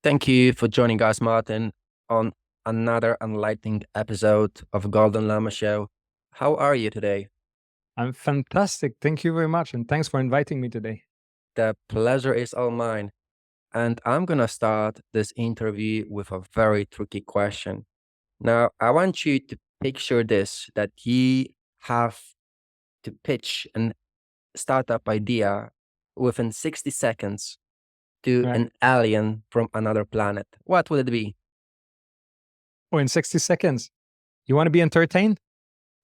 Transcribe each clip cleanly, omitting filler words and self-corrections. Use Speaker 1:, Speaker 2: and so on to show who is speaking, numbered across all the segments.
Speaker 1: Thank you for joining us, Martin, on another enlightening episode of Golden Llama Show. How are you today?
Speaker 2: I'm fantastic. Thank you very much. And thanks for inviting me today.
Speaker 1: The pleasure is all mine. And I'm going to start this interview with a very tricky question. Now, I want you to picture this, that you have to pitch a startup idea within 60 seconds to
Speaker 2: Right.
Speaker 1: an alien from another planet. What would it be?
Speaker 2: Oh, in 60 seconds. You want to be entertained?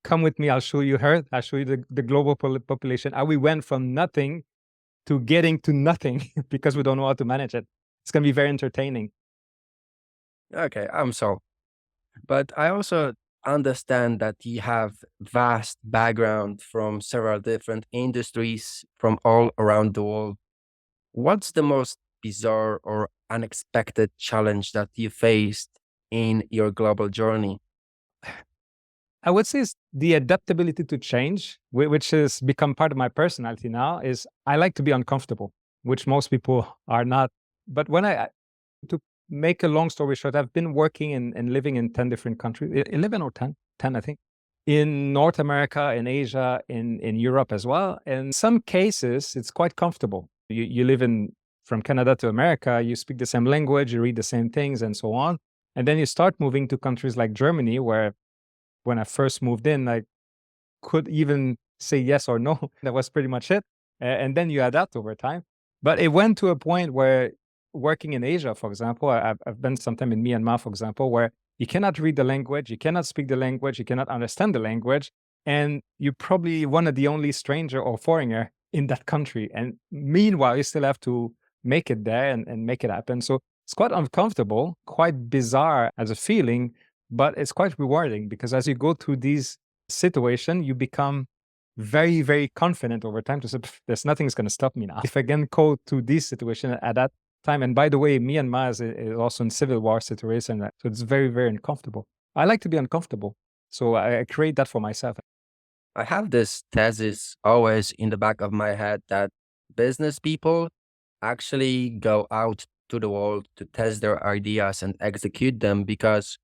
Speaker 2: Come with me. I'll show you her. I'll show you the global population. How we went from nothing to getting to nothing because we don't know how to manage it. It's going to be very entertaining.
Speaker 1: Okay, I'm sold. But I also understand that you have vast background from several different industries from all around the world. What's the most bizarre or unexpected challenge that you faced in your global journey?
Speaker 2: I would say it's the adaptability to change, which has become part of my personality now, is I like to be uncomfortable, which most people are not. But to make a long story short, I've been working and living in 10 different countries, 11 or 10, I think, in North America, in Asia, in Europe as well. In some cases, it's quite comfortable. You live from Canada to America, you speak the same language, you read the same things, and so on. And then you start moving to countries like Germany, where when I first moved in, I could even say yes or no. That was pretty much it. And then you adapt over time. But it went to a point where working in Asia, for example, I've been sometime in Myanmar, for example, where you cannot read the language, you cannot speak the language, you cannot understand the language, and you're probably one of the only stranger or foreigner in that country. And meanwhile, you still have to make it there and make it happen. So it's quite uncomfortable, quite bizarre as a feeling, but it's quite rewarding because as you go through these situations, you become very, very confident over time to say, there's nothing's going to stop me now. If I can go to this situation at that time, and by the way, Myanmar is also in civil war situation, so it's very, very uncomfortable. I like to be uncomfortable, so I create that for myself.
Speaker 1: I have this thesis always in the back of my head that business people actually go out to the world to test their ideas and execute them because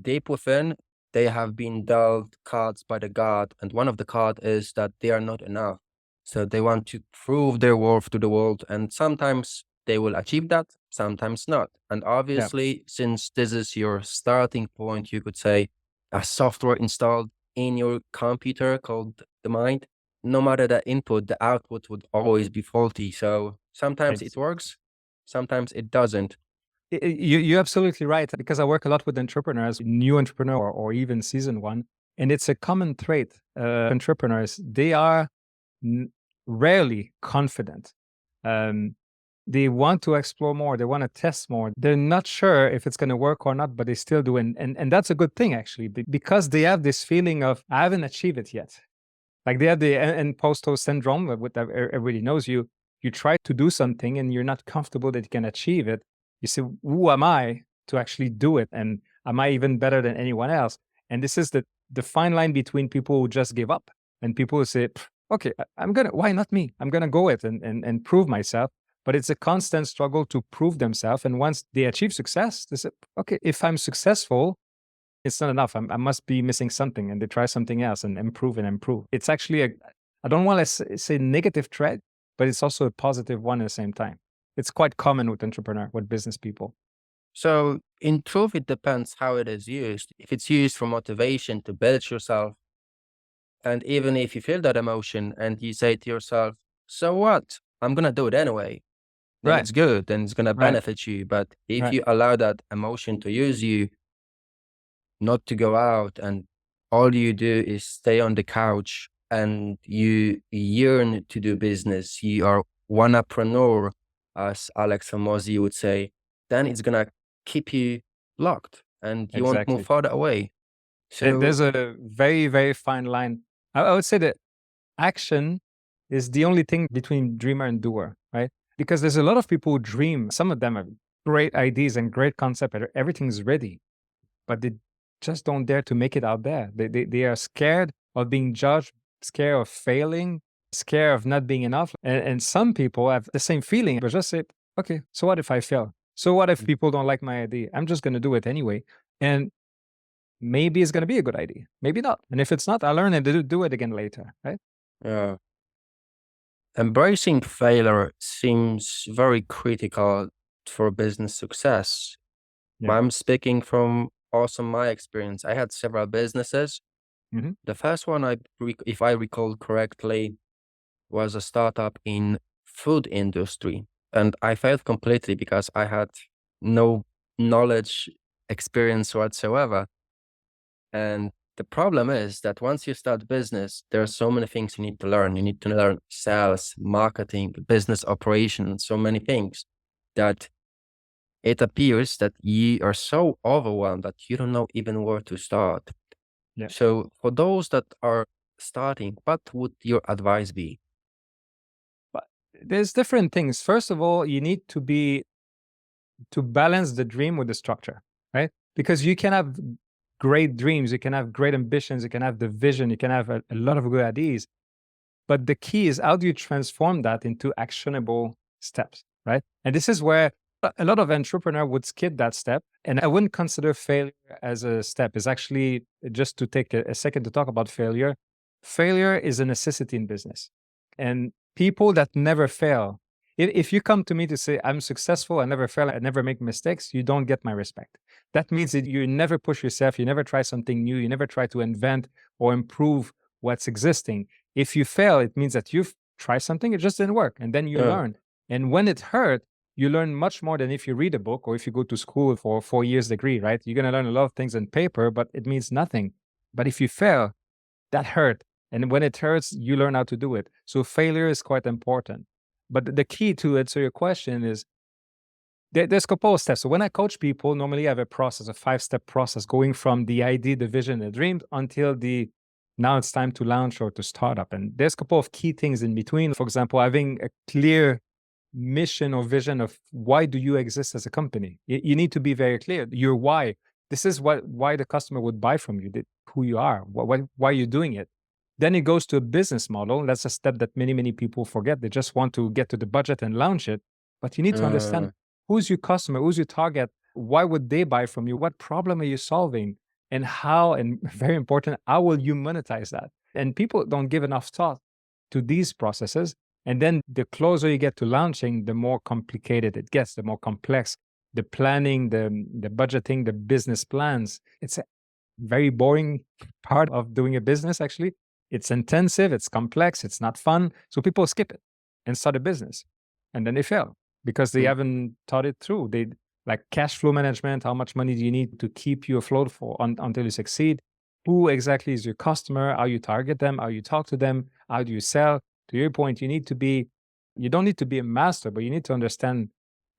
Speaker 1: deep within, they have been dealt cards by the god, and one of the cards is that they are not enough. So they want to prove their worth to the world, and sometimes they will achieve that, sometimes not. And
Speaker 2: Yeah,
Speaker 1: obviously, since this is your starting point, you could say a software installed in your computer called the mind, no matter the input, the output would always be faulty. So sometimes it
Speaker 2: thanks.
Speaker 1: works, sometimes it doesn't.
Speaker 2: You're absolutely right because I work a lot with entrepreneurs, new entrepreneur or even season one, and it's a common trait. Entrepreneurs, they are rarely confident. Um, they want to explore more, they want to test more. They're not sure if it's going to work or not, but they still do. And that's a good thing, actually, because they have this feeling of, I haven't achieved it yet. Like they have the imposter syndrome, what everybody knows. You try to do something and you're not comfortable that you can achieve it. You say, who am I to actually do it? And am I even better than anyone else? And this is the fine line between people who just give up and people who say, okay, why not me? I'm going to go it and prove myself. But it's a constant struggle to prove themselves. And once they achieve success, they say, okay, if I'm successful, it's not enough. I must be missing something, and they try something else and improve and improve. It's actually I don't want to say negative trait, but it's also a positive one at the same time. It's quite common with business people.
Speaker 1: So in truth, it depends how it is used. If it's used for motivation to build yourself, and even if you feel that emotion and you say to yourself, so what? I'm going to do it anyway, then
Speaker 2: Right,
Speaker 1: it's good, then it's going to
Speaker 2: right,
Speaker 1: benefit you. But if
Speaker 2: right.
Speaker 1: you allow that emotion to use you, not to go out, and all you do is stay on the couch and you yearn to do business, you are wanapreneur, as Alex Hormozi would say, then it's going to keep you locked and you won't move
Speaker 2: Exactly.
Speaker 1: further away. So
Speaker 2: There's a very, very fine line. I would say that action is the only thing between dreamer and doer, right? Because there's a lot of people who dream. Some of them have great ideas and great concept, and everything's ready, but they just don't dare to make it out there. They are scared of being judged, scared of failing, scare of not being enough. And some people have the same feeling, but just say, okay, so what if I fail? So what if people don't like my idea? I'm just going to do it anyway. And maybe it's going to be a good idea. Maybe not. And if it's not, I'll learn and do it again later, right?
Speaker 1: Yeah. Embracing failure seems very critical for business success.
Speaker 2: Yeah.
Speaker 1: But I'm speaking from also my experience. I had several businesses.
Speaker 2: Hmm.
Speaker 1: The first one, if I recall correctly, was a startup in food industry, and I failed completely because I had no knowledge, experience whatsoever. And the problem is that once you start business, there are so many things you need to learn. You need to learn sales, marketing, business operations, so many things that it appears that you are so overwhelmed that you don't know even where to start.
Speaker 2: Yeah.
Speaker 1: So for those that are starting, what would your advice be?
Speaker 2: But there's different things. First of all, you need to balance the dream with the structure, right? Because you can have great dreams, you can have great ambitions, you can have the vision, you can have a lot of good ideas. But the key is, how do you transform that into actionable steps, right? And this is where a lot of entrepreneurs would skip that step. And I wouldn't consider failure as a step. It's actually, just to take a second to talk about failure, failure is a necessity in business. And people that never fail, if you come to me to say, I'm successful, I never fail, I never make mistakes, you don't get my respect. That means that you never push yourself, you never try something new, you never try to invent or improve what's existing. If you fail, it means that you've tried something, it just didn't work. And then you
Speaker 1: Yeah.
Speaker 2: learn. And when it hurt, you learn much more than if you read a book or if you go to school for 4 years degree, right? You're going to learn a lot of things on paper, but it means nothing. But if you fail, that hurt. And when it hurts, you learn how to do it. So failure is quite important. But the key to answer your question is, there's a couple of steps. So when I coach people, normally I have a process, a 5-step process going from the idea, the vision, the dream until the now it's time to launch or to start up. And there's a couple of key things in between. For example, having a clear mission or vision of why do you exist as a company. You need to be very clear. Your why. This is why the customer would buy from you, who you are, why you're doing it. Then it goes to a business model. That's a step that many people forget. They just want to get to the budget and launch it. But you need to understand,
Speaker 1: Uh,
Speaker 2: who's your customer, who's your target, why would they buy from you, what problem are you solving, and how, and very important, how will you monetize that? And people don't give enough thought to these processes. And then the closer you get to launching, the more complicated it gets, the more complex the planning, the budgeting, the business plans. It's a very boring part of doing a business, actually. It's intensive, it's complex, it's not fun. So people skip it and start a business. And then they fail because they
Speaker 1: mm,
Speaker 2: haven't thought it through. They like cash flow management. How much money do you need to keep you afloat until you succeed? Who exactly is your customer? How you target them? How you talk to them? How do you sell? To your point, you don't need to be a master, but you need to understand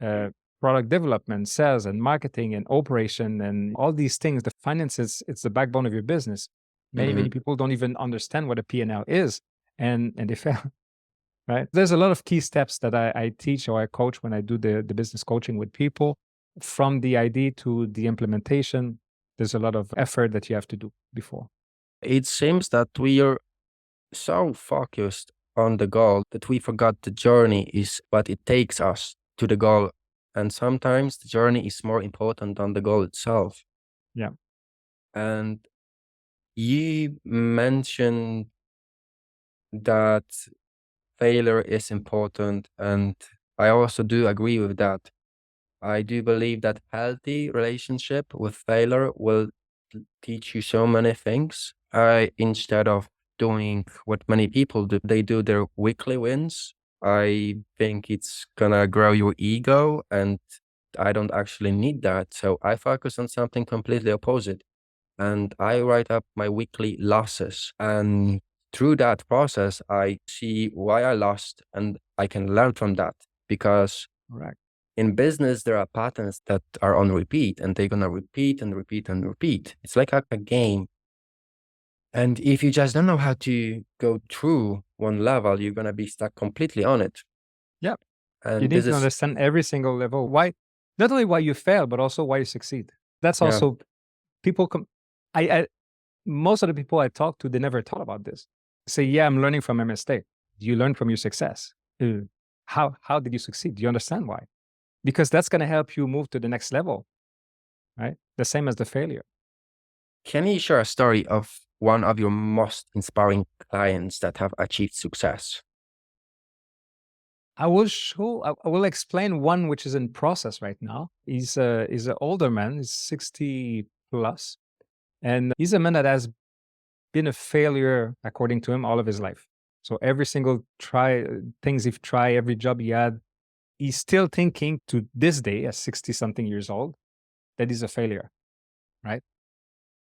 Speaker 2: uh, product development, sales, and marketing, and operation, and all these things. The finances, it's the backbone of your business. Many
Speaker 1: mhm.
Speaker 2: people don't even understand what a P&L is, and they fail. Right? There's a lot of key steps that I teach or I coach when I do the business coaching with people. From the idea to the implementation, there's a lot of effort that you have to do before.
Speaker 1: It seems that we are so focused on the goal that we forgot the journey is what it takes us to the goal. And sometimes the journey is more important than the goal itself.
Speaker 2: Yeah.
Speaker 1: And you mentioned that failure is important. And I also do agree with that. I do believe that healthy relationship with failure will teach you so many things. Instead of doing what many people do, they do their weekly wins. I think it's gonna grow your ego, and I don't actually need that. So I focus on something completely opposite, and I write up my weekly losses. And through that process, I see why I lost, and I can learn from that because
Speaker 2: Correct.
Speaker 1: in business, there are patterns that are on repeat, and they're gonna repeat and repeat and repeat. It's like a game. And if you just don't know how to go through one level, you're gonna be stuck completely on it.
Speaker 2: Yeah. You
Speaker 1: And
Speaker 2: need
Speaker 1: this
Speaker 2: to
Speaker 1: is,
Speaker 2: understand every single level. Why, not only why you fail, but also why you succeed. That's
Speaker 1: yeah,
Speaker 2: also people come. I most of the people I talk to, they never thought about this. Say, yeah, I'm learning from my mistake. Do you learn from your success? How did you succeed? Do you understand why? Because that's going to help you move to the next level, right? The same as the failure.
Speaker 1: Can you share a story of one of your most inspiring clients that have achieved success?
Speaker 2: I will explain one which is in process right now. He's an older man, he's 60 plus, and he's a man that has been a failure, according to him, all of his life. So every single things he's tried, every job he had, he's still thinking to this day, at 60 something years old, that he's a failure, right?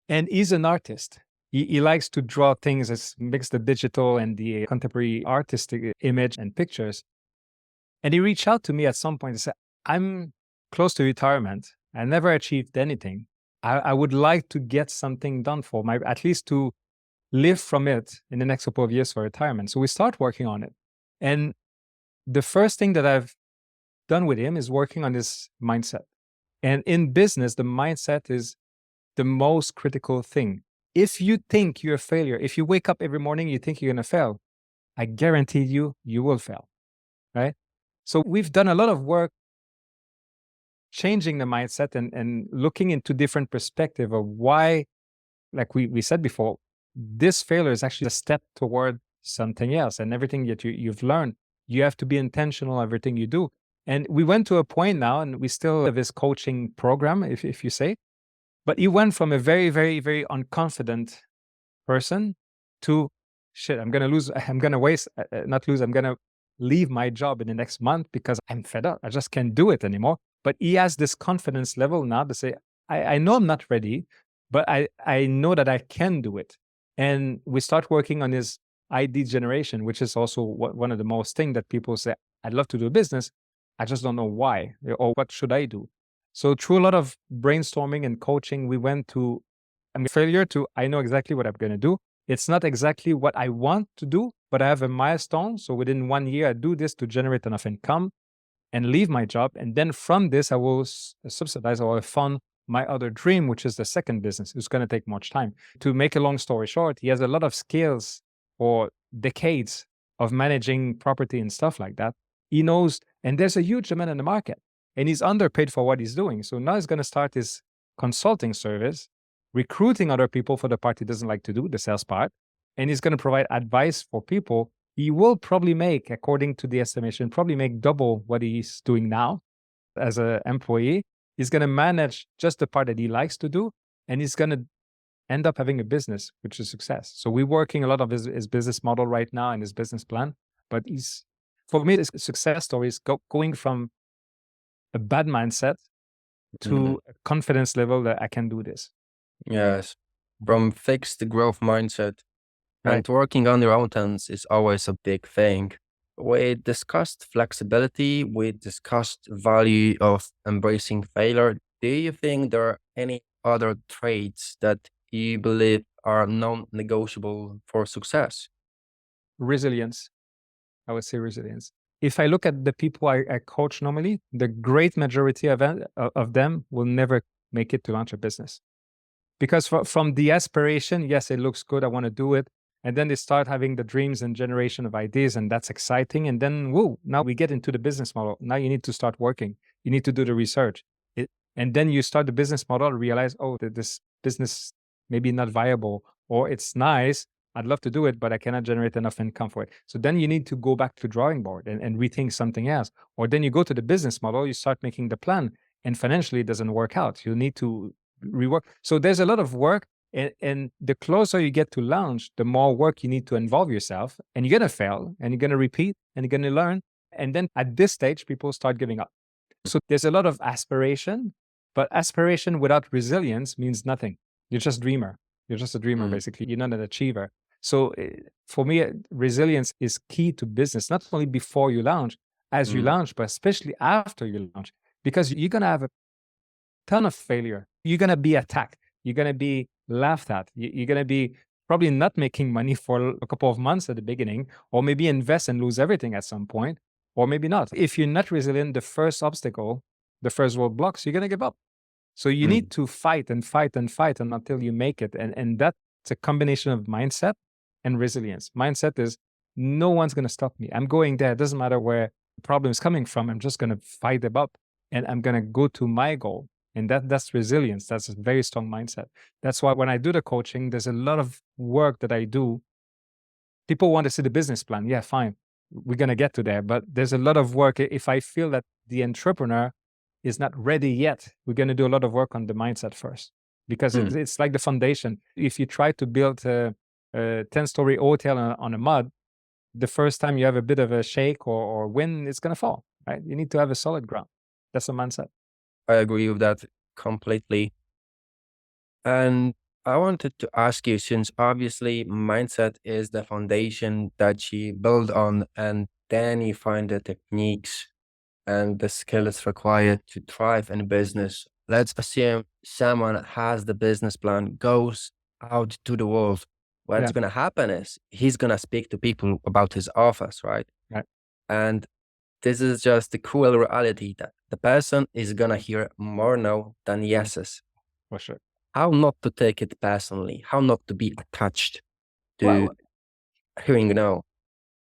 Speaker 2: And he's an artist. He likes to draw things as mix the digital and the contemporary artistic image and pictures. And he reached out to me at some point and said, I'm close to retirement. I never achieved anything. I would like to get something done at least to live from it in the next couple of years for retirement. So we start working on it. And the first thing that I've done with him is working on this mindset. And in business, the mindset is the most critical thing. If you think you're a failure, if you wake up every morning, you think you're going to fail, I guarantee you will fail, right? So we've done a lot of work changing the mindset and looking into different perspective of why, like we said before, this failure is actually a step toward something else. And everything that you've learned, you have to be intentional everything you do. And we went to a point now, and we still have this coaching program, if you say, but he went from a very, very, very unconfident person to, shit, I'm going to lose, I'm going to waste, not lose, I'm going to leave my job in the next month because I'm fed up. I just can't do it anymore. But he has this confidence level now to say, I know I'm not ready, but I know that I can do it. And we start working on his ID generation, which is also one of the most things that people say, I'd love to do a business. I just don't know why, or what should I do? So through a lot of brainstorming and coaching, we went to failure to, I know exactly what I'm going to do. It's not exactly what I want to do, but I have a milestone. So within 1 year, I do this to generate enough income and leave my job. And then from this, I will subsidize or fund my other dream, which is the second business. It's going to take much time. To make a long story short, he has a lot of skills or decades of managing property and stuff like that. He knows, and there's a huge demand in the market, and he's underpaid for what he's doing. So now he's going to start his consulting service, recruiting other people for the part he doesn't like to do, the sales part, and he's going to provide advice for people. He will probably make, according to the estimation, probably make double what he's doing now as an employee. He's going to manage just the part that he likes to do, and he's going to end up having a business, which is success. So we're working a lot of his business model right now and his business plan. But for me, the success story is going from a bad mindset to a confidence level that I can do this.
Speaker 1: Yes. From fixed growth mindset
Speaker 2: Right.
Speaker 1: and working on your own terms is always a big thing. We discussed flexibility. We discussed value of embracing failure. Do you think there are any other traits that you believe are non-negotiable for success?
Speaker 2: Resilience. I would say resilience. If I look at the people I coach normally, the great majority of them will never make it to launch a business. Because from the aspiration, yes, it looks good, I want to do it. And then they start having the dreams and generation of ideas, and that's exciting. And then, whoa, now we get into the business model. Now you need to start working. You need to do the research. And then you start the business model, realize, oh, this business maybe not viable, or it's nice, I'd love to do it, but I cannot generate enough income for it. So then you need to go back to drawing board and rethink something else. Or then you go to the business model, you start making the plan, and financially it doesn't work out. You need to rework. So there's a lot of work. And the closer you get to launch, the more work you need to involve yourself. And you're going to fail, and you're going to repeat, and you're going to learn. And then at this stage, people start giving up. So there's a lot of aspiration, but aspiration without resilience means nothing. You're just a dreamer. You're just a dreamer, basically. You're not an achiever. So for me, resilience is key to business, not only before you launch, as you launch, but especially after you launch, because you're going to have a ton of failure. You're going to be attacked. You're going to be laughed at. You're going to be probably not making money for a couple of months at the beginning, or maybe invest and lose everything at some point, or maybe not. If you're not resilient, the first obstacle, the first roadblocks, you're going to give up. So you need to fight and fight and fight until you make it. And that's a combination of mindset and resilience. Mindset is no one's going to stop me. I'm going there. It doesn't matter where the problem is coming from. I'm just going to fight them up and I'm going to go to my goal. And that's resilience. That's a very strong mindset. That's why when I do the coaching, there's a lot of work that I do. People want to see the business plan. Yeah, fine. We're going to get to there. But there's a lot of work. If I feel that the entrepreneur is not ready yet, we're going to do a lot of work on the mindset first, because it's like the foundation. If you try to build a 10-story hotel on a mud, the first time you have a bit of a shake or wind, it's going to fall, right? You need to have a solid ground. That's a mindset.
Speaker 1: I agree with that completely. And I wanted to ask you, since obviously mindset is the foundation that you build on, and then you find the techniques and the skills required to thrive in business. Let's assume someone has the business plan, goes out to the world. What's
Speaker 2: Yeah.
Speaker 1: going to happen is he's going to speak to people about his offers, right?
Speaker 2: Right.
Speaker 1: And this is just the cruel reality that the person is going to hear more no than yeses.
Speaker 2: For sure.
Speaker 1: How not to take it personally? How not to be attached to
Speaker 2: Well,
Speaker 1: hearing no?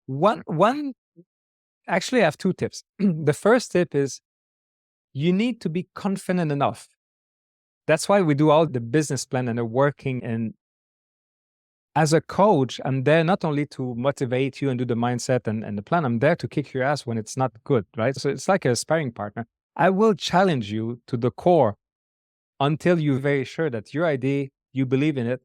Speaker 2: one actually, I have two tips. The first tip is you need to be confident enough. That's why we do all the business plan and the working. And as a coach, I'm there not only to motivate you and do the mindset and the plan, I'm there to kick your ass when it's not good, right? So it's like a sparring partner. I will challenge you to the core until you're very sure that your idea, you believe in it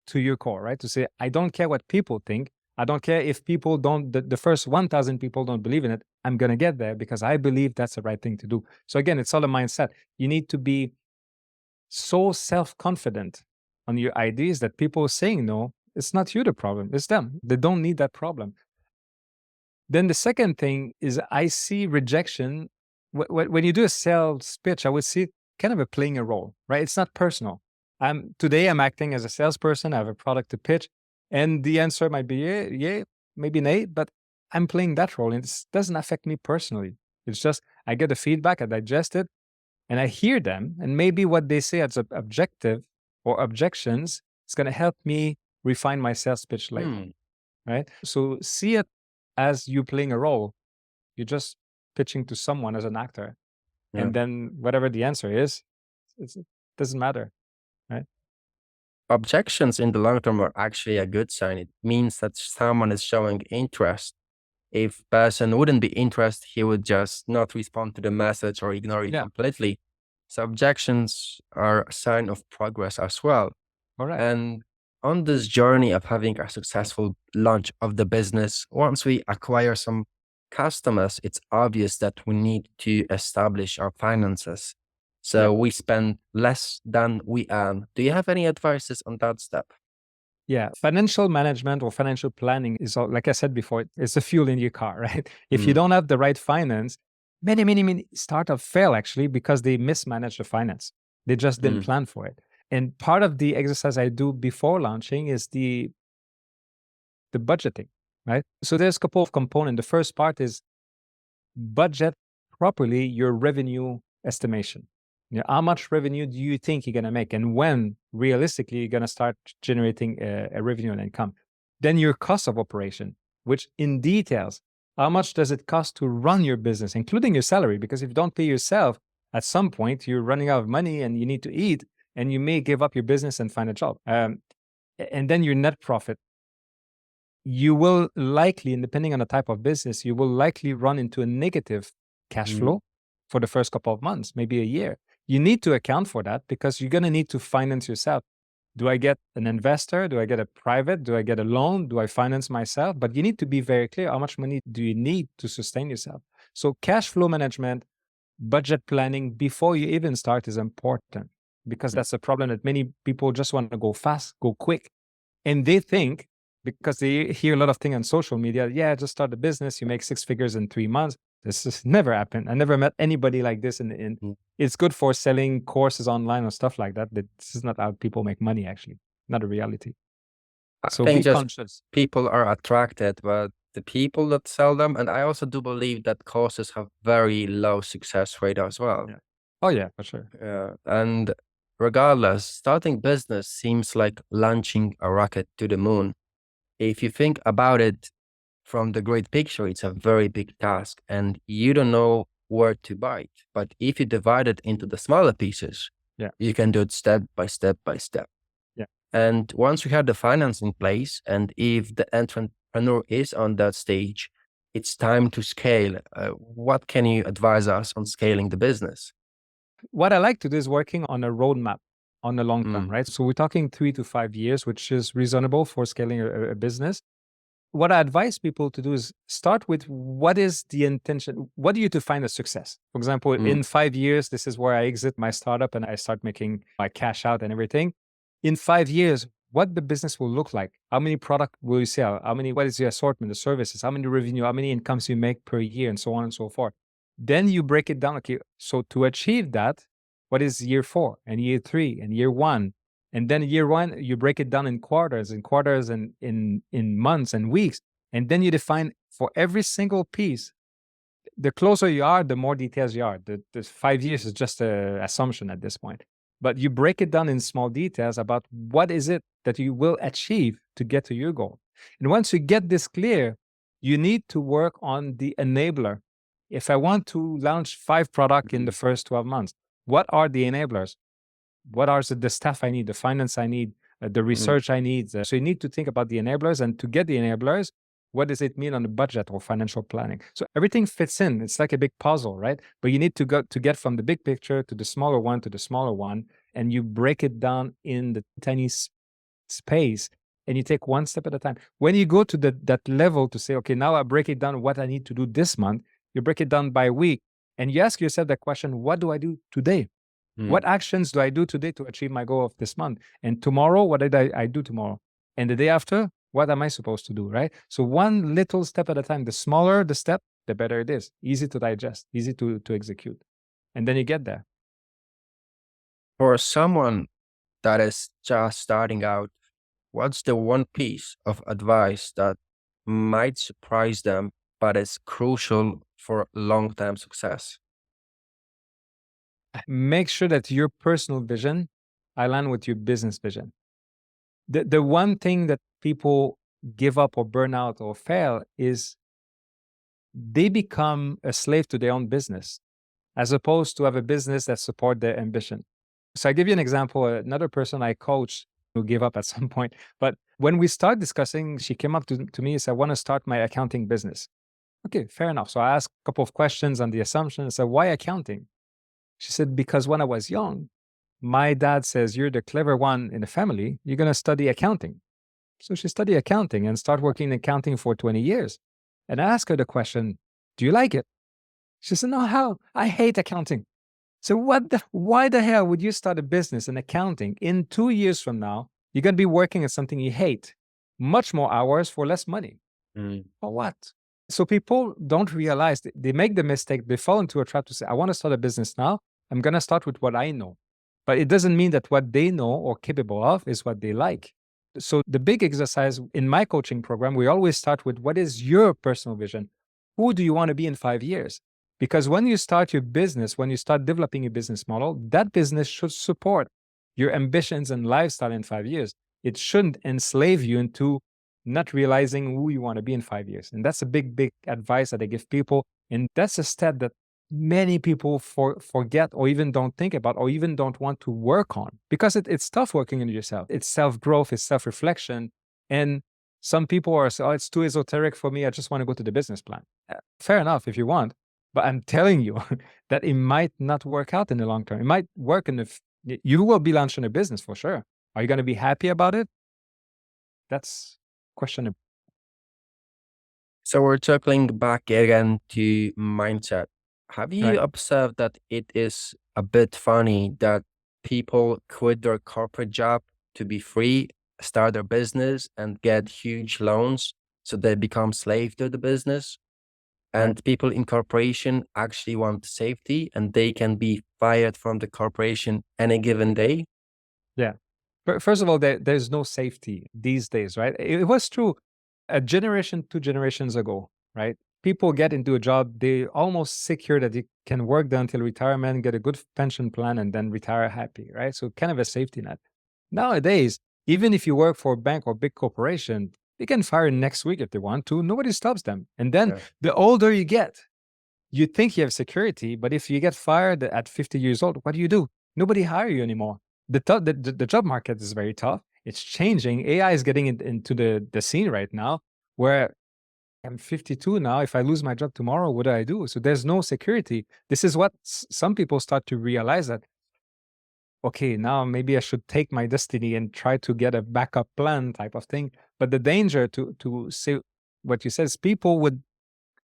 Speaker 2: to your core, right? To say, I don't care what people think. I don't care if people don't, the first 1,000 people don't believe in it. I'm going to get there because I believe that's the right thing to do. So again, it's all a mindset. You need to be so self-confident on your ideas that people saying no, it's not you the problem, it's them. They don't need that problem. Then the second thing is I see rejection. When you do a sales pitch, I would see kind of a playing a role, right? It's not personal. Today I'm acting as a salesperson. I have a product to pitch, and the answer might be yeah, maybe nay, but I'm playing that role, and it doesn't affect me personally. It's just I get the feedback, I digest it, and I hear them, and maybe what they say as objective or objections is going to help me refine my sales pitch later, right? So see it as you playing a role. You're just pitching to someone as an actor, and then whatever the answer is, it doesn't matter, right?
Speaker 1: Objections in the long term are actually a good sign. It means that someone is showing interest. If person wouldn't be interested, he would just not respond to the message or ignore it completely. So objections are a sign of progress as well.
Speaker 2: All right.
Speaker 1: And on this journey of having a successful launch of the business, once we acquire some customers, it's obvious that we need to establish our finances. So we spend less than we earn. Do you have any advices on that step?
Speaker 2: Yeah, financial management or financial planning is, like I said before, it's a fuel in your car, right? If you don't have the right finance, many startups fail actually because they mismanage the finance. They just didn't plan for it. And part of the exercise I do before launching is the budgeting, right? So there's a couple of components. The first part is budget properly your revenue estimation. How much revenue do you think you're going to make, and when realistically you're going to start generating a revenue and income? Then your cost of operation, which in details, how much does it cost to run your business, including your salary? Because if you don't pay yourself, at some point you're running out of money and you need to eat, and you may give up your business and find a job. And then your net profit. You will likely, and depending on the type of business, you will likely run into a negative cash flow for the first couple of months, maybe a year. You need to account for that because you're going to need to finance yourself. Do I get an investor? Do I get a private? Do I get a loan? Do I finance myself? But you need to be very clear, how much money do you need to sustain yourself? So cash flow management, budget planning before you even start is important, because that's a problem that many people just want to go fast, go quick. And they think, because they hear a lot of things on social media, yeah, just start a business, you make 6 figures in 3 months. This has never happened. I never met anybody like this. It's good for selling courses online or stuff like that, but this is not how people make money, actually. Not a reality. So
Speaker 1: I think
Speaker 2: be
Speaker 1: just
Speaker 2: conscious.
Speaker 1: people are attracted by the people that sell them. And I also do believe that courses have very low success rate as well.
Speaker 2: Yeah. Oh yeah, for sure.
Speaker 1: And regardless, starting business seems like launching a rocket to the moon. if you think about it from the great picture, it's a very big task and you don't know where to bite. But if you divide it into the smaller pieces,
Speaker 2: Yeah.
Speaker 1: you can do it step by step by step.
Speaker 2: Yeah.
Speaker 1: And once you have the finance in place, and if the entrepreneur is on that stage, it's time to scale. What can you advise us on scaling the business?
Speaker 2: What I like to do is working on a roadmap on the long term,
Speaker 1: Mm,
Speaker 2: right? So we're talking 3 to 5 years, which is reasonable for scaling a business. What I advise people to do is start with what is the intention? What do you define as success? For example,
Speaker 1: mm,
Speaker 2: in 5 years, this is where I exit my startup and I start making my cash out and everything. In 5 years, what the business will look like? How many product will you sell? What is the assortment, the services? How many revenue? How many incomes you make per year, and so on and so forth. Then you break it down. Okay, so to achieve that, what is year 4 and year 3 and year 1? And then year 1, you break it down in quarters and in months and weeks. And then you define for every single piece. The closer you are, the more details you are. The 5 years is just an assumption at this point. But you break it down in small details about what is it that you will achieve to get to your goal. And once you get this clear, you need to work on the enabler. If I want to launch 5 products in the
Speaker 1: mm,
Speaker 2: first 12 months, what are the enablers? What are the stuff I need, the finance I need, the
Speaker 1: mm.
Speaker 2: research I need? So you need to think about the enablers, and to get the enablers, what does it mean on the budget or financial planning? So everything fits in. It's like a big puzzle, right? But you need to go to get from the big picture to the smaller one to the smaller one, and you break it down in the tiny space, and you take one step at a time. When you go to that level to say, okay, now I break it down what I need to do this month, you break it down by week, and you ask yourself that question: what do I do today?
Speaker 1: Mm.
Speaker 2: What actions do I do today to achieve my goal of this month? And tomorrow, what did I do tomorrow? And the day after, what am I supposed to do? Right? So one little step at a time. The smaller the step, the better it is. Easy to digest, easy to execute. And then you get there.
Speaker 1: For someone that is just starting out, what's the one piece of advice that might surprise them, but is crucial for long-term success?
Speaker 2: Make sure that your personal vision align with your business vision. The one thing that people give up or burn out or fail is they become a slave to their own business, as opposed to have a business that support their ambition. So I give you an example. Another person I coached who gave up at some point, but when we start discussing, she came up to me and said, "I want to start my accounting business." Okay, fair enough. So I asked a couple of questions on the assumption. I said, "Why accounting?" She said, "Because when I was young, my dad says, you're the clever one in the family. You're going to study accounting." So she studied accounting and started working in accounting for 20 years. And I asked her the question, "Do you like it?" She said, "No, how? I hate accounting." So why the hell would you start a business in accounting? In 2 years from now, you're going to be working at something you hate, much more hours for less money.
Speaker 1: Mm,
Speaker 2: For what? So people don't realize they make the mistake. They fall into a trap to say, "I want to start a business now. I'm going to start with what I know." But it doesn't mean that what they know or capable of is what they like. So the big exercise in my coaching program, we always start with, what is your personal vision? Who do you want to be in 5 years? Because when you start your business, when you start developing a business model, that business should support your ambitions and lifestyle in 5 years. It shouldn't enslave you into not realizing who you want to be in 5 years. And that's a big, big advice that I give people. And that's a step that many people forget or even don't think about or even don't want to work on, because it's tough working on yourself. It's self-growth, it's self-reflection. And some people are saying, "Oh, it's too esoteric for me. I just want to go to the business plan." Fair enough if you want. But I'm telling you that it might not work out in the long term. It might work you will be launching a business for sure. Are you going to be happy about it? That's questionable.
Speaker 1: So we're circling back again to mindset. Have you
Speaker 2: Right.
Speaker 1: observed that it is a bit funny that people quit their corporate job to be free, start their business, and get huge loans so they become slave to the business?
Speaker 2: Right.
Speaker 1: And people in corporation actually want safety and they can be fired from the corporation any given day.
Speaker 2: Yeah. But first of all, there's no safety these days, right? It was true a generation, 2 generations ago, right? People get into a job, they almost secure that they can work there until retirement, get a good pension plan, and then retire happy, right? So kind of a safety net. Nowadays, even if you work for a bank or big corporation, They can fire next week if they want to. Nobody stops them. And then
Speaker 1: Yeah.
Speaker 2: the older you get, you think you have security, but if you get fired at 50 years old, what do? Nobody hire you anymore. The job market is very tough. It's changing. AI is getting into the scene right now where I'm 52 now. If I lose my job tomorrow, what do? So there's no security. This is what some people start to realize that, okay, now maybe I should take my destiny and try to get a backup plan type of thing. But the danger to say what you said is people would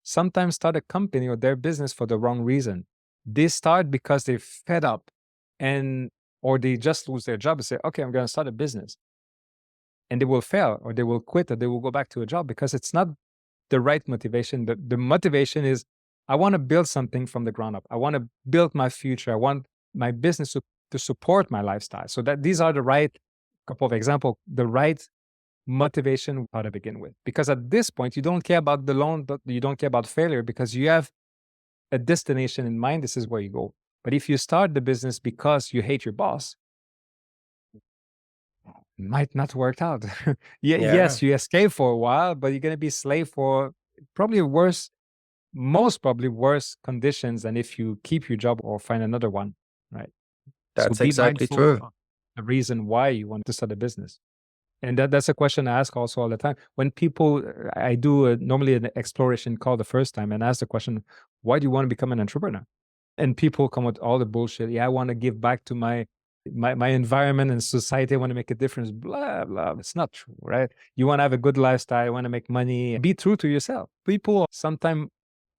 Speaker 2: sometimes start a company or their business for the wrong reason. They start because they're fed up and or they just lose their job and say, okay, I'm going to start a business. And they will fail or they will quit or they will go back to a job because it's not the right motivation. The motivation is I want to build something from the ground up. I want to build my future. I want my business to support my lifestyle. So that these are the right couple of examples, the right motivation how to begin with. Because at this point, you don't care about the loan, but you don't care about failure because you have a destination in mind. This is where you go. But if you start the business because you hate your boss, it might not work out. Yeah,
Speaker 1: Yeah.
Speaker 2: yes, you escape for a while, but you're going to be slave for probably worse, most probably worse conditions than if you keep your job or find another one, right? So
Speaker 1: That's
Speaker 2: be
Speaker 1: exactly
Speaker 2: mindful
Speaker 1: true.
Speaker 2: of the reason why you want to start a business. And that's a question I ask also all the time. When people, I do normally an exploration call the first time and ask the question, why do you want to become an entrepreneur? And people come with all the bullshit. Yeah, I want to give back to my environment and society. I want to make a difference. Blah blah. It's not true, right? You want to have a good lifestyle. You want to make money. Be true to yourself. People sometimes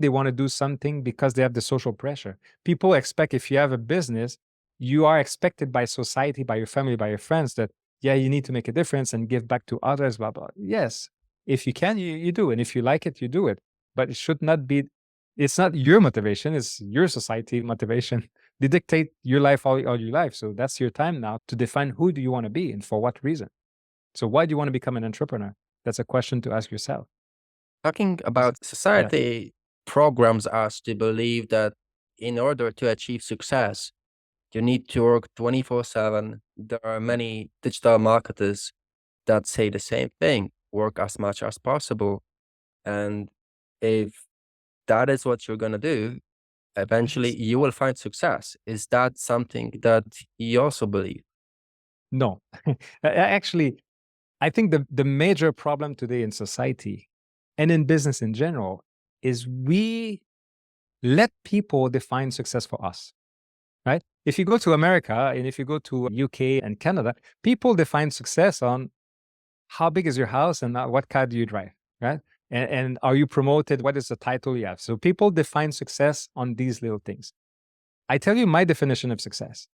Speaker 2: they want to do something because they have the social pressure. People expect if you have a business, you are expected by society, by your family, by your friends that yeah, you need to make a difference and give back to others. Blah blah. Yes, if you can, you do, and if you like it, you do it. But it should not be it's not your motivation, it's your society motivation. They dictate your life all your life. So that's your time now to define who do you want to be and for what reason. So why do you want to become an entrepreneur? That's a question to ask yourself.
Speaker 1: Talking
Speaker 2: Because
Speaker 1: about
Speaker 2: yeah,
Speaker 1: society programs us to believe that in order to achieve success, you need to work 24/7. There are many digital marketers that say the same thing, work as much as possible. And if that is what you're going to do, eventually you will find success. Is that something that you also believe?
Speaker 2: no. Actually, I think the major problem today in society and in business in general is we let people define success for us. Right? If you go to America and if you go to UK and Canada, people define success on how big is your house and what car do you drive, right? And are you promoted? What is the title you have? So people define success on these little things. I tell you my definition of success.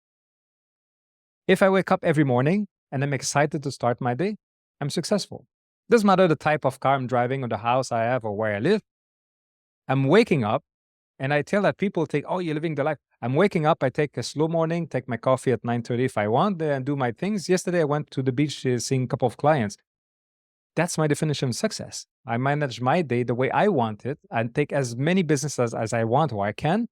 Speaker 2: If I wake up every morning and I'm excited to start my day, I'm successful. Doesn't matter the type of car I'm driving or the house I have or where I live. I'm waking up and I tell that people think, oh, you're living the life. I'm waking up, I take a slow morning, take my coffee at 9:30 if I want, and do my things. Yesterday, I went to the beach seeing a couple of clients. That's my definition of success. I manage my day the way I want it and take as many businesses as I want or I can.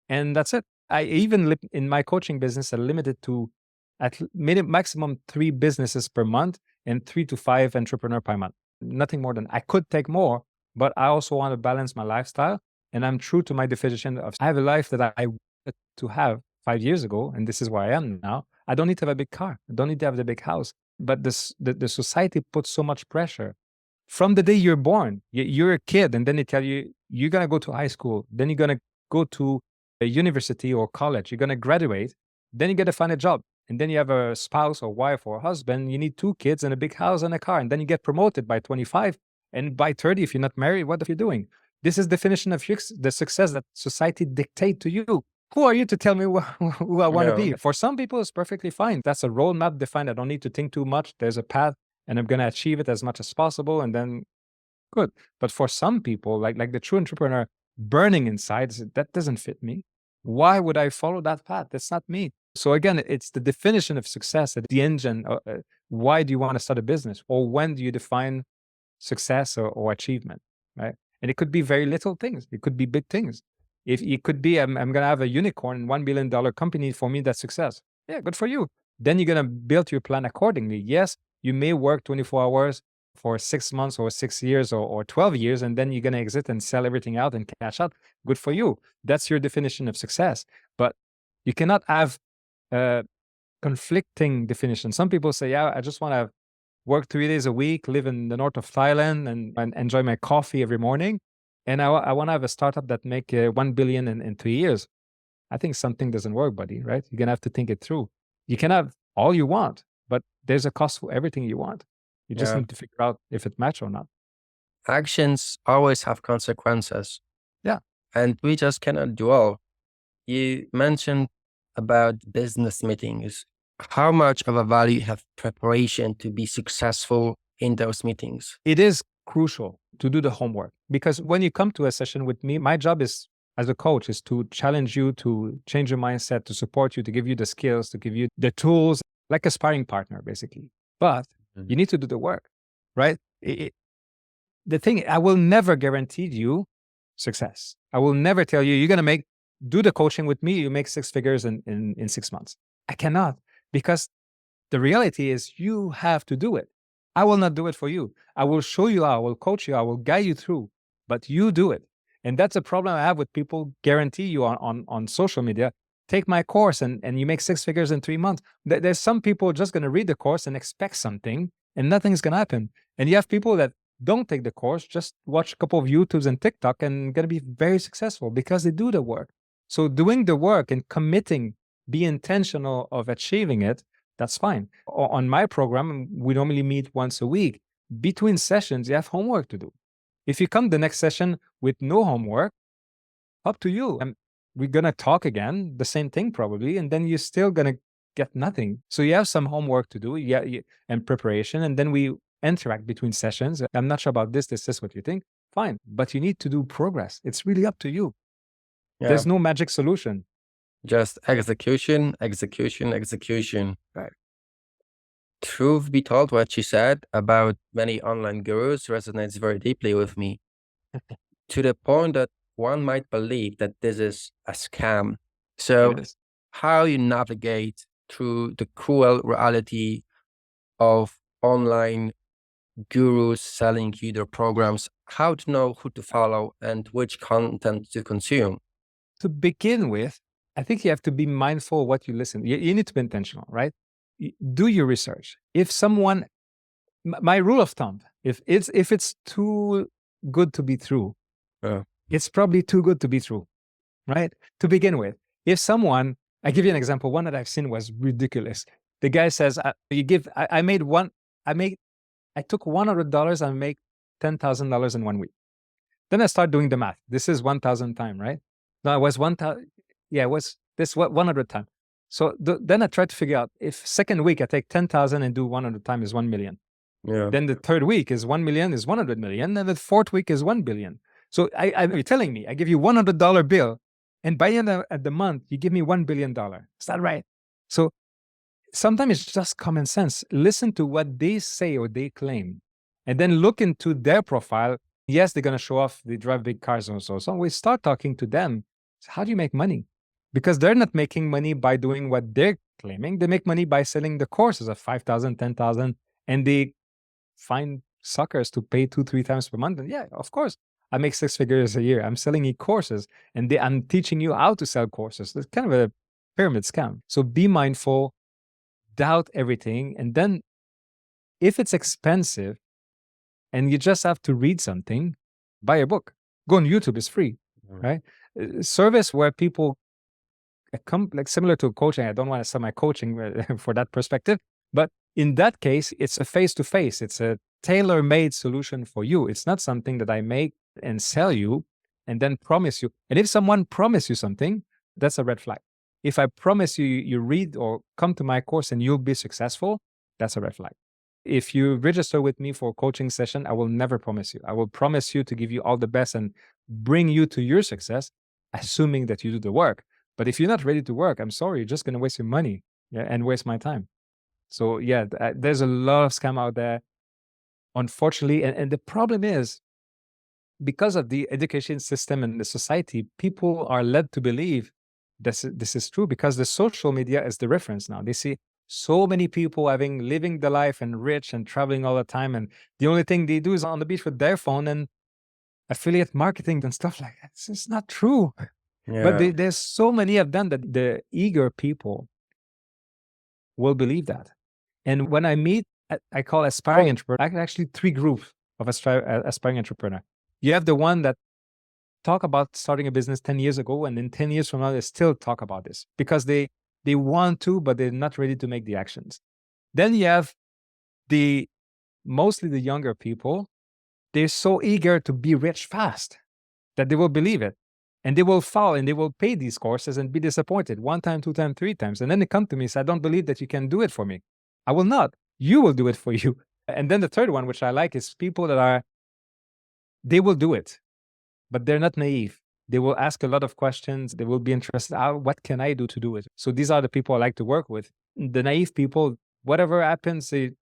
Speaker 2: And that's it. I even in my coaching business, I limited to maximum 3 businesses per month and 3 to 5 entrepreneur per month. Nothing more than I could take more, but I also want to balance my lifestyle. And I'm true to my definition of I have a life that I wanted to have 5 years ago, and this is where I am now. I don't need to have a big car. I don't need to have the big house. But the society puts so much pressure from the day you're born. You're a kid, and then they tell you you're gonna go to high school, then you're gonna go to a university or college. You're gonna graduate, then you gotta find a job, and then you have a spouse or wife or husband. You need 2 kids and a big house and a car, and then you get promoted by 25, and by 30, if you're not married, what are you doing? This is definition of the success that society dictate to you. Who are you to tell me who I want to
Speaker 1: No.
Speaker 2: be? For some people, it's perfectly fine. That's a roadmap defined. I don't need to think too much. There's a path, and I'm going to achieve it as much as possible, and then good. But for some people, like the true entrepreneur, burning inside, that doesn't fit me. Why would I follow that path? That's not me. So again, it's the definition of success, the engine. Why do you want to start a business, or when do you define success or achievement, right? And it could be very little things. It could be big things. If it could be, I'm going to have a unicorn, $1 billion company. For me, that's success. Yeah, good for you. Then you're going to build your plan accordingly. Yes, you may work 24 hours. for 6 months or 6 years or 12 years, and then you're going to exit and sell everything out and cash out. Good for you. That's your definition of success. But you cannot have conflicting definitions. Some people say, yeah, I just want to work 3 days a week, live in the north of Thailand, and enjoy my coffee every morning. And I want to have a startup that make 1 billion in 3 years. I think something doesn't work, buddy, right? You're going to have to think it through. You can have all you want, but there's a cost for everything you want. You just
Speaker 1: Yeah.
Speaker 2: need to figure out if it matches or not.
Speaker 1: Actions always have consequences.
Speaker 2: Yeah.
Speaker 1: And we just cannot dwell. You mentioned about business meetings. How much of a value have preparation to be successful in those meetings?
Speaker 2: It is crucial to do the homework, because when you come to a session with me, my job is as a coach is to challenge you, to change your mindset, to support you, to give you the skills, to give you the tools, like a sparring partner, basically. But you need to do the work, right? The thing, I will never guarantee you success. I will never tell you, you're going to do the coaching with me, you make 6 figures in 6 months. I cannot, because the reality is you have to do it. I will not do it for you. I will show you how, I will coach you, I will guide you through, but you do it. And that's a problem I have with people guarantee you on social media, take my course and you make 6 figures in 3 months. There's some people just going to read the course and expect something and nothing's going to happen. And you have people that don't take the course, just watch a couple of YouTubes and TikTok and going to be very successful because they do the work. So doing the work and committing, be intentional of achieving it, that's fine. On my program, we normally meet once a week. Between sessions, you have homework to do. If you come the next session with no homework, up to you. And we're going to talk again, the same thing probably, and then you're still going to get nothing. So you have some homework to do and preparation, and then we interact between sessions. I'm not sure about this is what you think. Fine. But you need to do progress. It's really up to you.
Speaker 1: Yeah.
Speaker 2: There's no magic solution.
Speaker 1: Just execution, execution, execution.
Speaker 2: Right.
Speaker 1: Truth be told, what you said about many online gurus resonates very deeply with me, to the point that one might believe that this is a scam. So how you navigate through the cruel reality of online gurus selling you their programs, how to know who to follow and which content to consume?
Speaker 2: To begin with, I think you have to be mindful of what you listen. You need to be intentional, right? Do your research. If someone, my rule of thumb, if it's too good to be true, it's probably too good to be true, right? To begin with, if someone, I give you an example. One that I've seen was ridiculous. The guy says, I took $100 and make $10,000 in 1 week. Then I start doing the math. This is 1,000 times, right? No, it was 1,000. Yeah, it was this 100 times. So then I try to figure out if second week I take 10,000 and do 100 times is 1 million.
Speaker 1: Yeah.
Speaker 2: Then the third week is 1 million is 100 million. And the fourth week is 1 billion. So you're telling me I give you $100 bill, and by the end of the month you give me $1 billion. Is that right? So sometimes it's just common sense. Listen to what they say or they claim, and then look into their profile. Yes, they're going to show off, they drive big cars and so we start talking to them. How do you make money? Because they're not making money by doing what they're claiming. They make money by selling the courses of 5,000, 10,000, and they find suckers to pay 2-3 times per month. And yeah, of course, I make 6 figures a year. I'm selling e-courses, and I'm teaching you how to sell courses. It's kind of a pyramid scam. So be mindful, doubt everything, and then if it's expensive and you just have to read something, buy a book. Go on YouTube, it's free, right? Service where people come, like similar to coaching. I don't want to sell my coaching for that perspective, but in that case, it's a face-to-face. It's a tailor-made solution for you. It's not something that I make and sell you and then promise you. And if someone promises you something, that's a red flag. If I promise you, you read or come to my course and you'll be successful, that's a red flag. If you register with me for a coaching session, I will never promise you. I will promise you to give you all the best and bring you to your success, assuming that you do the work. But if you're not ready to work, I'm sorry, you're just going to waste your money and waste my time. So yeah, there's a lot of scam out there, unfortunately. And the problem is, because of the education system and the society, people are led to believe this is true because the social media is the reference now. They see So many people living the life and rich and traveling all the time, and the only thing they do is on the beach with their phone and affiliate marketing and stuff like that. It's just not true. But
Speaker 1: Yeah.
Speaker 2: there's so many of them that the eager people will believe that. And when I meet, I call aspiring entrepreneur, actually three groups of aspiring entrepreneur. You have the one that talk about starting a business 10 years ago, and then 10 years from now, they still talk about this because they want to, but they're not ready to make the actions. Then you have mostly the younger people. They're so eager to be rich fast that they will believe it. And they will fall and they will pay these courses and be disappointed 1 time, 2 times, 3 times. And then they come to me and say, I don't believe that you can do it for me. I will not. You will do it for you. And then the third one, which I like, is people that they will do it, but they're not naive. They will ask a lot of questions. They will be interested. What can I do to do it? So these are the people I like to work with. The naive people, whatever happens, the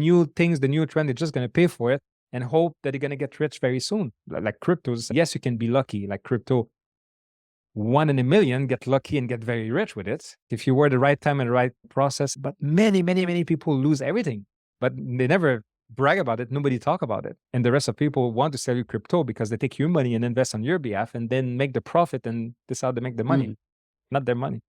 Speaker 2: new things, the new trend, they're just going to pay for it and hope that they're going to get rich very soon. Like cryptos, yes, you can be lucky. Like crypto, 1 in a million get lucky and get very rich with it if you were the right time and the right process. But many, many, many people lose everything, but they never brag about it. Nobody talk about it. And the rest of people want to sell you crypto because they take your money and invest on your behalf and then make the profit, and this is how they make the money, not their money.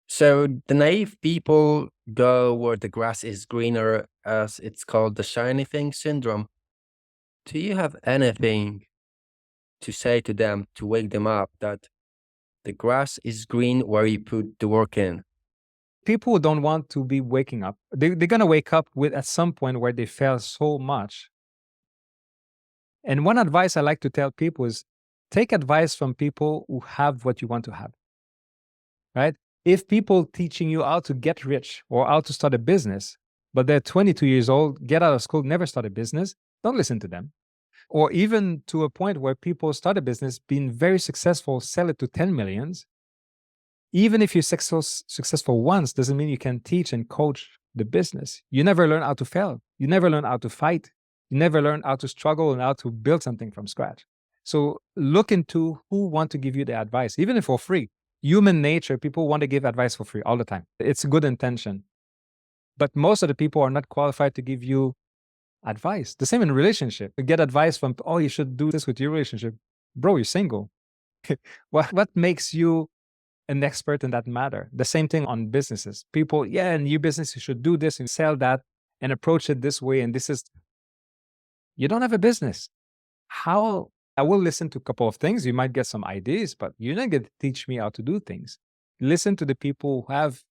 Speaker 1: So the naive people go where the grass is greener, as it's called the shiny thing syndrome. Do you have anything to say to them to wake them up that the grass is green where you put the work in?
Speaker 2: People don't want to be waking up. They're going to wake up at some point where they fail so much. And one advice I like to tell people is take advice from people who have what you want to have, right? If people teaching you how to get rich or how to start a business, but they're 22 years old, get out of school, never start a business, don't listen to them. Or even to a point where people start a business, being very successful, sell it to 10 millions. Even if you're successful once, doesn't mean you can teach and coach the business. You never learn how to fail. You never learn how to fight. You never learn how to struggle and how to build something from scratch. So look into who want to give you the advice, even if for free. Human nature, people want to give advice for free all the time. It's a good intention. But most of the people are not qualified to give you advice. The same in relationship. You get advice from, oh, you should do this with your relationship. Bro, you're single. What makes you an expert in that matter? The same thing on businesses. People, yeah, in your business, you should do this and sell that and approach it this way. And this is, you don't have a business. How? I will listen to a couple of things. You might get some ideas, but you're not going to teach me how to do things. Listen to the people who have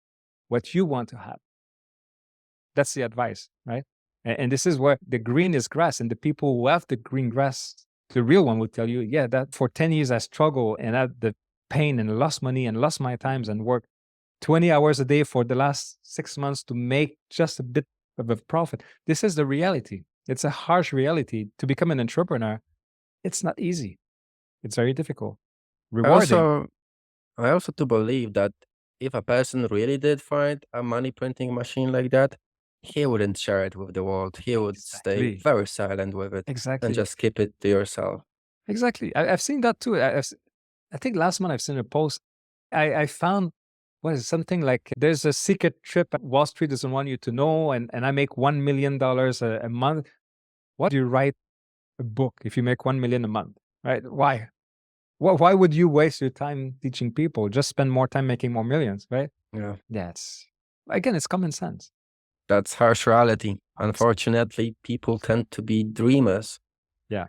Speaker 2: what you want to have. That's the advice, right? And this is where the green is grass, and the people who have the green grass, the real one will tell you, yeah, that for 10 years I struggled and had the pain and lost money and lost my times and worked 20 hours a day for the last 6 months to make just a bit of a profit. This is the reality. It's a harsh reality. To become an entrepreneur, it's not easy. It's very difficult. Rewarding.
Speaker 1: I also do believe that if a person really did find a money printing machine like that, he wouldn't share it with the world. He would stay
Speaker 2: Exactly.
Speaker 1: very silent with it and
Speaker 2: Exactly.
Speaker 1: just keep it to yourself.
Speaker 2: Exactly. I've seen that too. I think last month I've seen a post. I found, what is it, something like there's a secret trip Wall Street doesn't want you to know, and I make $1 million a month. What do you write a book if you make 1 million a month, right? Why? Why would you waste your time teaching people? Just spend more time making more millions, right?
Speaker 1: Yeah.
Speaker 2: That's, again, it's common sense.
Speaker 1: That's harsh reality. Unfortunately, people tend to be dreamers.
Speaker 2: Yeah.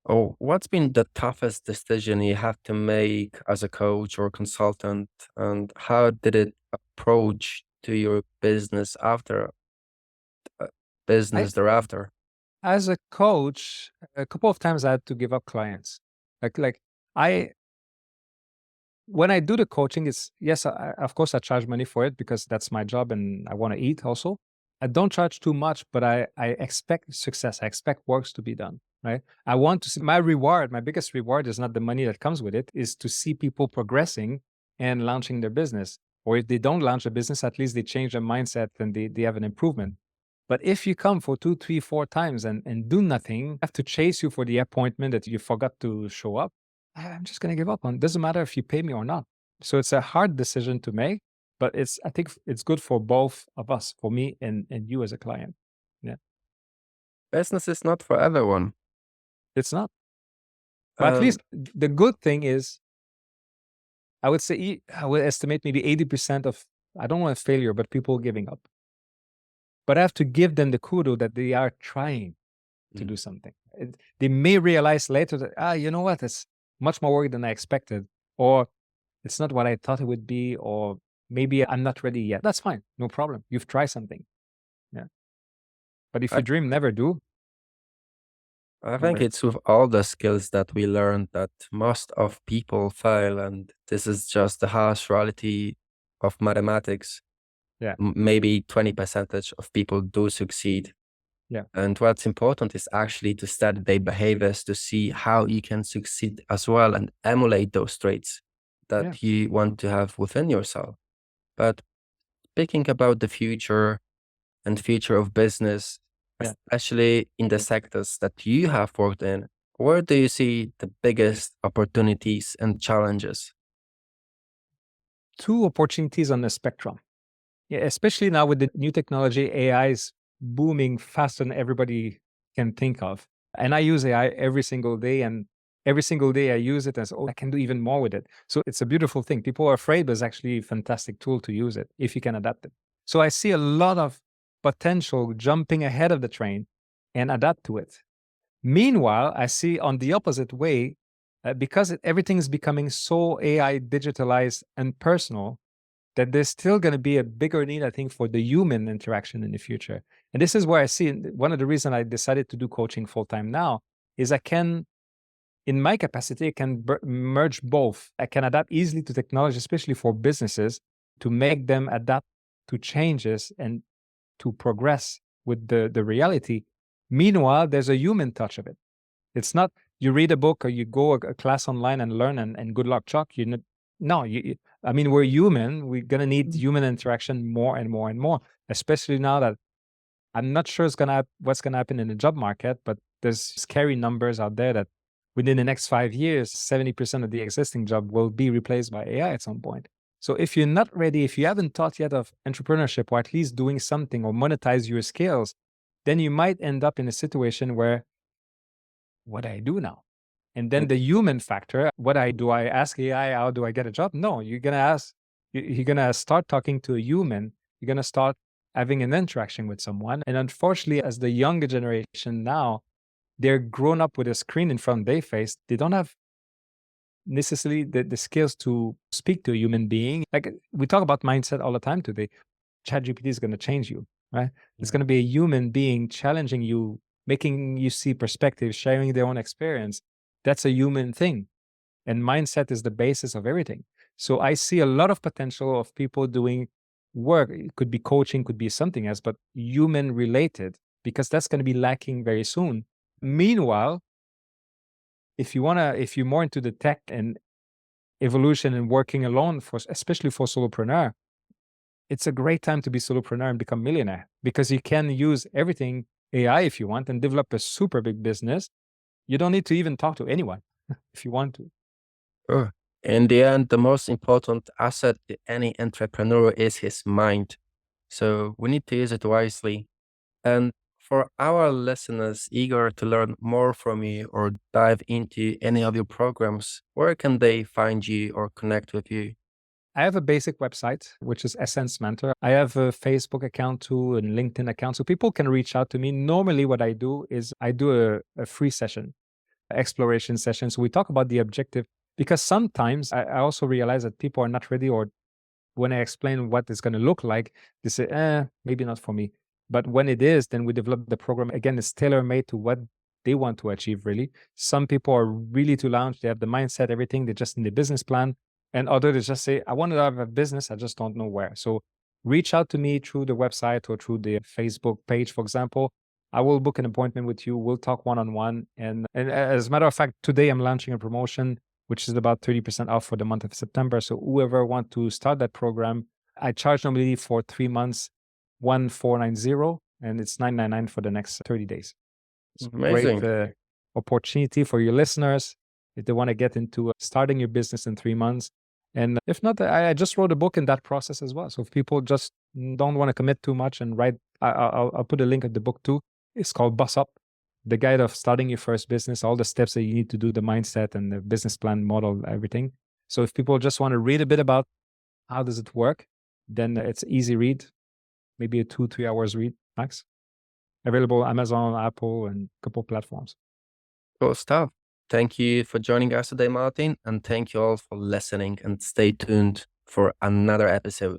Speaker 1: Oh, what's been the toughest decision you have to make as a coach or consultant, and how did it approach to your business after
Speaker 2: I,
Speaker 1: business thereafter?
Speaker 2: as a coach, a couple of times I had to give up clients. Like I, when I do the coaching, it's yes, of course I charge money for it because that's my job and I want to eat also. I don't charge too much, but I expect success. I expect works to be done, right? I want to see my reward. My biggest reward is not the money that comes with it, is to see people progressing and launching their business. Or if they don't launch a business, at least they change their mindset and they have an improvement. But if you come for 2, 3, 4 times and do nothing, I have to chase you for the appointment that you forgot to show up, I'm just going to give up on it. Doesn't matter if you pay me or not. So it's a hard decision to make. but I think it's good for both of us, for me and you as a client. Yeah,
Speaker 1: Business is not for everyone.
Speaker 2: it's not. But at
Speaker 1: Um,
Speaker 2: least the good thing is, I would say, I would estimate maybe 80% of, I don't want failure, but people giving up. But I have to give them the kudo that they are trying to
Speaker 1: mm,
Speaker 2: do something. They may realize later that, you know what, it's much more work than I expected, or it's not what I thought it would be, or maybe I'm not ready yet. That's fine. No problem. You've tried something. Yeah. But if
Speaker 1: I,
Speaker 2: you dream, never do.
Speaker 1: I
Speaker 2: Don't
Speaker 1: think
Speaker 2: worry.
Speaker 1: it's with all the skills that we learned that most of people fail, and this is just the harsh reality of mathematics.
Speaker 2: Yeah.
Speaker 1: Maybe 20% of people do succeed.
Speaker 2: Yeah.
Speaker 1: And what's important is actually to study their behaviors to see how you can succeed as well and emulate those traits
Speaker 2: Yeah.
Speaker 1: that you want to have within yourself. But speaking about the future and future of business,
Speaker 2: Yeah.
Speaker 1: especially in the sectors that you have worked in, where do you see the biggest opportunities and challenges?
Speaker 2: Two opportunities on the spectrum. Yeah, especially now with the new technology, AI is booming faster than everybody can think of. And I use AI every single day, and every single day I use it as, oh, I can do even more with it. So it's a beautiful thing. People are afraid, but it's actually a fantastic tool to use it if you can adapt it. So I see a lot of potential jumping ahead of the train and adapt to it. Meanwhile, I see on the opposite way, because everything is becoming so AI digitalized and personal, that there's still going to be a bigger need, I think, for the human interaction in the future. And this is where I see one of the reasons I decided to do coaching full time now is I can, in my capacity, I can merge both. I can adapt easily to technology, especially for businesses, to make them adapt to changes and to progress with the reality. Meanwhile, there's a human touch of it. It's not you read a book or you go a class online and learn and good luck, Chuck. No, I mean, we're human. We're gonna need human interaction more and more and more, especially now that I'm not sure what's gonna happen in the job market, but there's scary numbers out there that within the next 5 years, 70% of the existing job will be replaced by AI at some point. So if you're not ready, if you haven't thought yet of entrepreneurship or at least doing something or monetize your skills, then you might end up in a situation where what do I do now? And then the human factor, do I ask AI, how do I get a job? No, you're gonna start talking to a human. You're gonna start having an interaction with someone. And unfortunately, as the younger generation now, they're grown up with a screen in front of their face. They don't have necessarily the skills to speak to a human being. Like we talk about mindset all the time today. ChatGPT is gonna change you, right? It's gonna be a human being challenging you, making you see perspective, sharing their own experience. That's a human thing. And mindset is the basis of everything. So I see a lot of potential of people doing work. It could be coaching, could be something else, but human related, because that's going to be lacking very soon. Meanwhile, if you're more into the tech and evolution and working alone, especially for solopreneur, it's a great time to be solopreneur and become millionaire because you can use everything AI if you want and develop a super big business. You don't need to even talk to anyone if you want to.
Speaker 1: Sure. In the end, the most important asset to any entrepreneur is his mind. So we need to use it wisely. And for our listeners eager to learn more from you or dive into any of your programs, where can they find you or connect with you?
Speaker 2: I have a basic website, which is Essence Mentor. I have a Facebook account too and LinkedIn account. So people can reach out to me. Normally, what I do is I do a free session, exploration session. So we talk about the objective because sometimes I also realize that people are not ready, or when I explain what it's going to look like, they say, maybe not for me. But when it is, then we develop the program. Again, it's tailor made to what they want to achieve, really. Some people are really to launch, they have the mindset, everything, they just need a business plan. And others just say, I want to have a business, I just don't know where. So reach out to me through the website or through the Facebook page, for example. I will book an appointment with you. We'll talk one on one. And as a matter of fact, today I'm launching a promotion which is about 30% off for the month of September. So whoever want to start that program, I charge normally for 3 months 1490, and it's 999 for the next 30 days. It's a great
Speaker 1: Amazing.
Speaker 2: opportunity for your listeners if they want to get into starting your business in 3 months. And if not, I just wrote a book in that process as well. So if people just don't want to commit too much and write, I'll put a link at the book too. It's called Bus Up, the guide of starting your first business, all the steps that you need to do, the mindset and the business plan model, everything. So if people just want to read a bit about how does it work, then it's easy read, maybe a 2-3 hours read max. Available Amazon, Apple, and a couple platforms.
Speaker 1: Cool stuff. Thank you for joining us today, Martin, and thank you all for listening, and stay tuned for another episode.